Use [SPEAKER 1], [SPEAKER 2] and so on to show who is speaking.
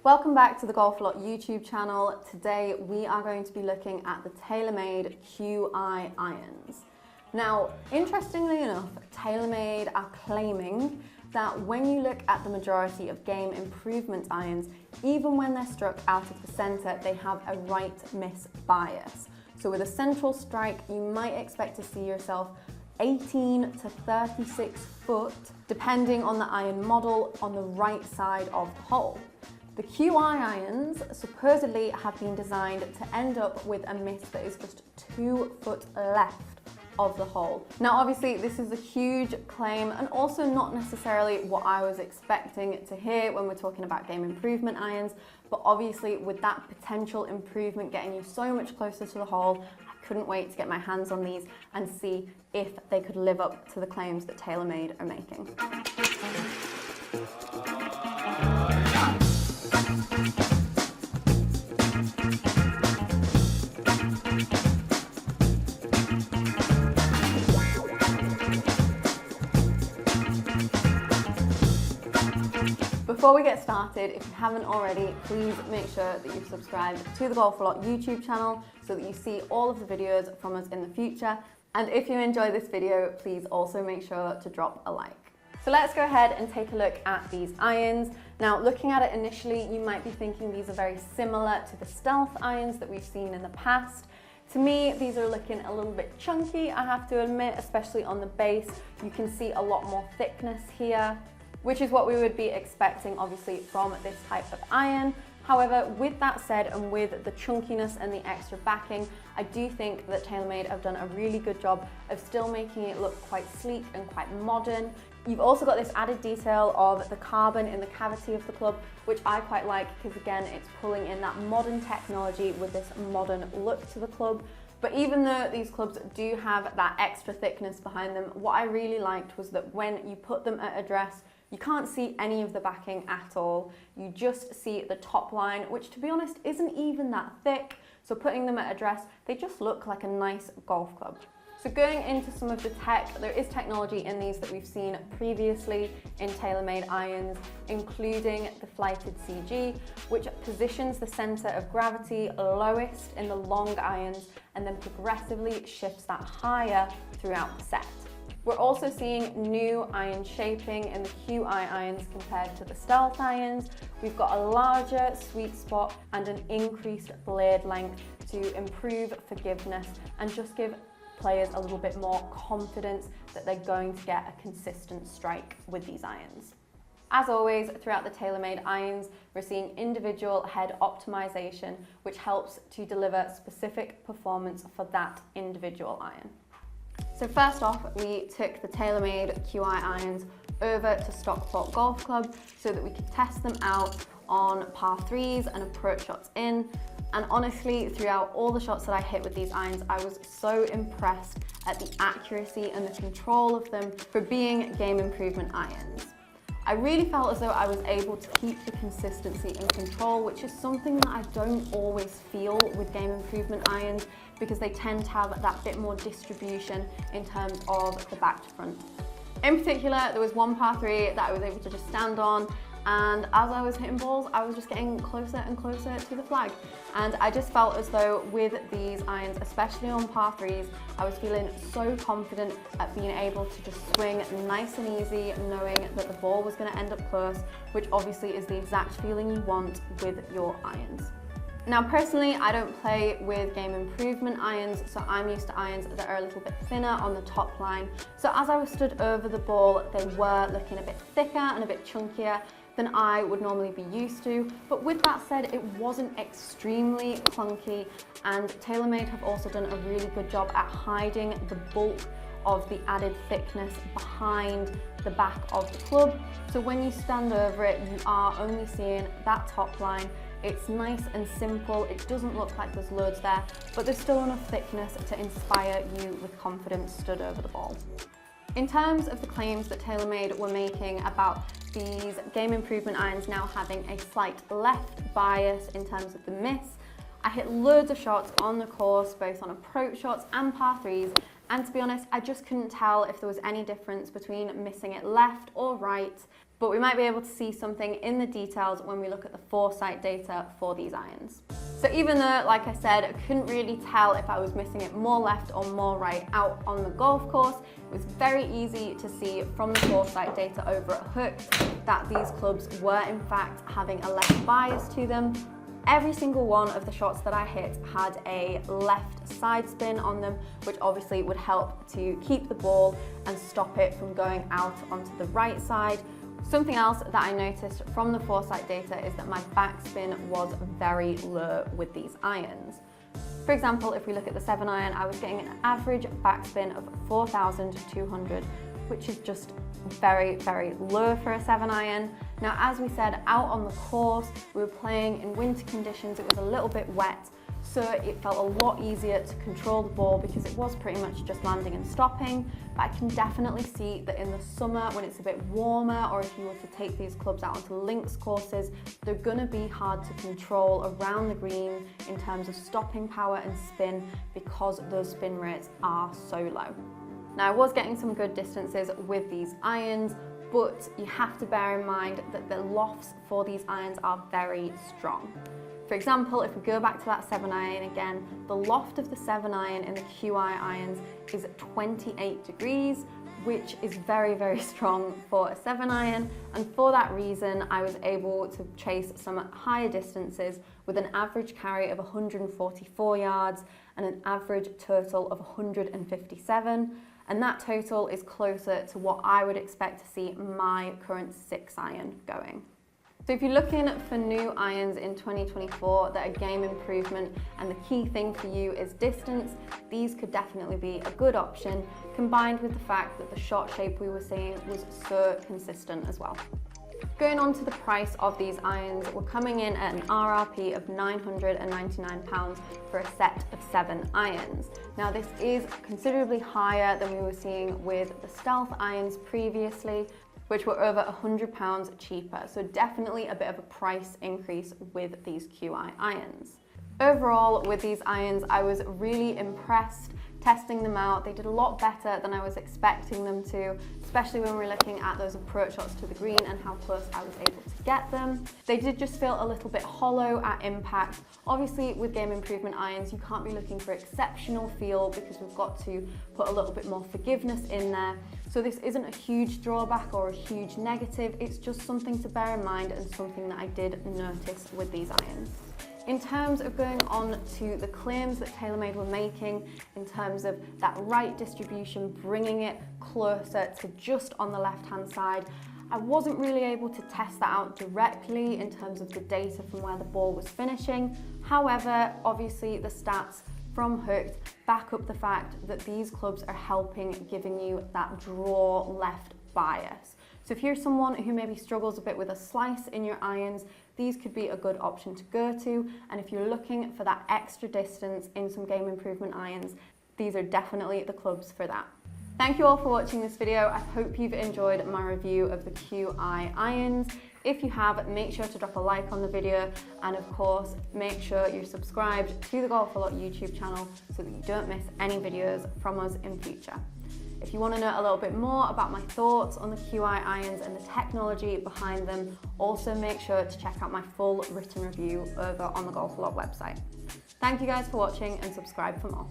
[SPEAKER 1] Welcome back to the Golf Lot YouTube channel. Today we are going to be looking at the TaylorMade QI irons. Now, interestingly enough, TaylorMade are claiming that when you look at the majority of game improvement irons, even when they're struck out of the center, they have a right-miss bias. So with a central strike, you might expect to see yourself 18 to 36 foot, depending on the iron model, on the right side of the hole. The QI irons supposedly have been designed to end up with a miss that is just 2 foot left of the hole. Now obviously this is a huge claim and also not necessarily what I was expecting to hear when we're talking about game improvement irons, but obviously with that potential improvement getting you so much closer to the hole, I couldn't wait to get my hands on these and see if they could live up to the claims that TaylorMade are making. Before we get started, if you haven't already, please make sure that you've subscribed to the Golf Lot YouTube channel so that you see all of the videos from us in the future. And if you enjoy this video, please also make sure to drop a like. So let's go ahead and take a look at these irons. Now, looking at it initially, you might be thinking these are very similar to the Stealth irons that we've seen in the past. To me, these are looking a little bit chunky, I have to admit, especially on the base. You can see a lot more thickness here, which is what we would be expecting obviously from this type of iron. However, with that said, and with the chunkiness and the extra backing, I do think that TaylorMade have done a really good job of still making it look quite sleek and quite modern. You've also got this added detail of the carbon in the cavity of the club, which I quite like because again, it's pulling in that modern technology with this modern look to the club. But even though these clubs do have that extra thickness behind them, what I really liked was that when you put them at address, you can't see any of the backing at all. You just see the top line, which to be honest isn't even that thick. So putting them at address, they just look like a nice golf club. So going into some of the tech, there is technology in these that we've seen previously in TaylorMade irons, including the flighted CG, which positions the center of gravity lowest in the long irons and then progressively shifts that higher throughout the set. We're also seeing new iron shaping in the QI irons compared to the Stealth irons. We've got a larger sweet spot and an increased blade length to improve forgiveness and just give players a little bit more confidence that they're going to get a consistent strike with these irons. As always, throughout the TaylorMade irons, we're seeing individual head optimization, which helps to deliver specific performance for that individual iron. So first off, we took the TaylorMade QI irons over to Stockport Golf Club so that we could test them out on par 3s and approach shots in. And honestly, throughout all the shots that I hit with these irons, I was so impressed at the accuracy and the control of them for being game improvement irons. I really felt as though I was able to keep the consistency and control, which is something that I don't always feel with game improvement irons because they tend to have that bit more distribution in terms of the back to front. In particular, there was one par 3 that I was able to just stand on, and as I was hitting balls, I was just getting closer and closer to the flag. And I just felt as though with these irons, especially on par 3s, I was feeling so confident at being able to just swing nice and easy, knowing that the ball was going to end up close, which obviously is the exact feeling you want with your irons. Now personally, I don't play with game improvement irons, so I'm used to irons that are a little bit thinner on the top line. So as I was stood over the ball, they were looking a bit thicker and a bit chunkier than I would normally be used to. But with that said, it wasn't extremely clunky, and TaylorMade have also done a really good job at hiding the bulk of the added thickness behind the back of the club. So when you stand over it, you are only seeing that top line. It's nice and simple. It doesn't look like there's loads there, but there's still enough thickness to inspire you with confidence stood over the ball. In terms of the claims that TaylorMade were making about these game improvement irons now having a slight left bias in terms of the miss, I hit loads of shots on the course, both on approach shots and par 3s, and to be honest, I just couldn't tell if there was any difference between missing it left or right. but we might be able to see something in the details when we look at the foresight data for these irons. So even though, like I said, I couldn't really tell if I was missing it more left or more right out on the golf course, it was very easy to see from the foresight data over at Hooked that these clubs were in fact having a left bias to them. Every single one of the shots that I hit had a left side spin on them, which obviously would help to keep the ball and stop it from going out onto the right side. Something else that I noticed from the foresight data is that my backspin was very low with these irons. For example, if we look at the 7-iron, I was getting an average backspin of 4,200, which is just very, very low for a 7-iron. Now, as we said, out on the course, we were playing in winter conditions, it was a little bit wet, so it felt a lot easier to control the ball because it was pretty much just landing and stopping. But I can definitely see that in the summer, when it's a bit warmer, or if you were to take these clubs out onto links courses, they're gonna be hard to control around the green in terms of stopping power and spin because those spin rates are so low. Now, I was getting some good distances with these irons, but you have to bear in mind that the lofts for these irons are very strong. For example, if we go back to that 7-iron again, the loft of the 7-iron in the QI irons is 28 degrees, which is very, very strong for a 7-iron. And for that reason, I was able to chase some higher distances with an average carry of 144 yards and an average total of 157. And that total is closer to what I would expect to see my current 6-iron going. So if you're looking for new irons in 2024 that are game improvement and the key thing for you is distance, these could definitely be a good option, combined with the fact that the shot shape we were seeing was so consistent as well. Going on to the price of these irons, we're coming in at an RRP of £999 for a set of 7 irons. Now this is considerably higher than we were seeing with the Stealth irons previously, which were over £100 cheaper. So definitely a bit of a price increase with these QI irons. Overall, with these irons, I was really impressed testing them out. They did a lot better than I was expecting them to, especially when we're looking at those approach shots to the green and how close I was able to get them. They did just feel a little bit hollow at impact. Obviously, with game improvement irons, you can't be looking for exceptional feel because we've got to put a little bit more forgiveness in there. So this isn't a huge drawback or a huge negative. It's just something to bear in mind and something that I did notice with these irons. In terms of going on to the claims that TaylorMade were making in terms of that right distribution, bringing it closer to just on the left-hand side, I wasn't really able to test that out directly in terms of the data from where the ball was finishing. However, obviously the stats from Hooked back up the fact that these clubs are helping, giving you that draw left bias. So if you're someone who maybe struggles a bit with a slice in your irons, these could be a good option to go to. And if you're looking for that extra distance in some game improvement irons, these are definitely the clubs for that. Thank you all for watching this video. I hope you've enjoyed my review of the QI irons. If you have, make sure to drop a like on the video, and of course, make sure you're subscribed to the Golf A Lot YouTube channel so that you don't miss any videos from us in future. If you want to know a little bit more about my thoughts on the QI irons and the technology behind them, also make sure to check out my full written review over on the Golf A Lot website. Thank you guys for watching and subscribe for more.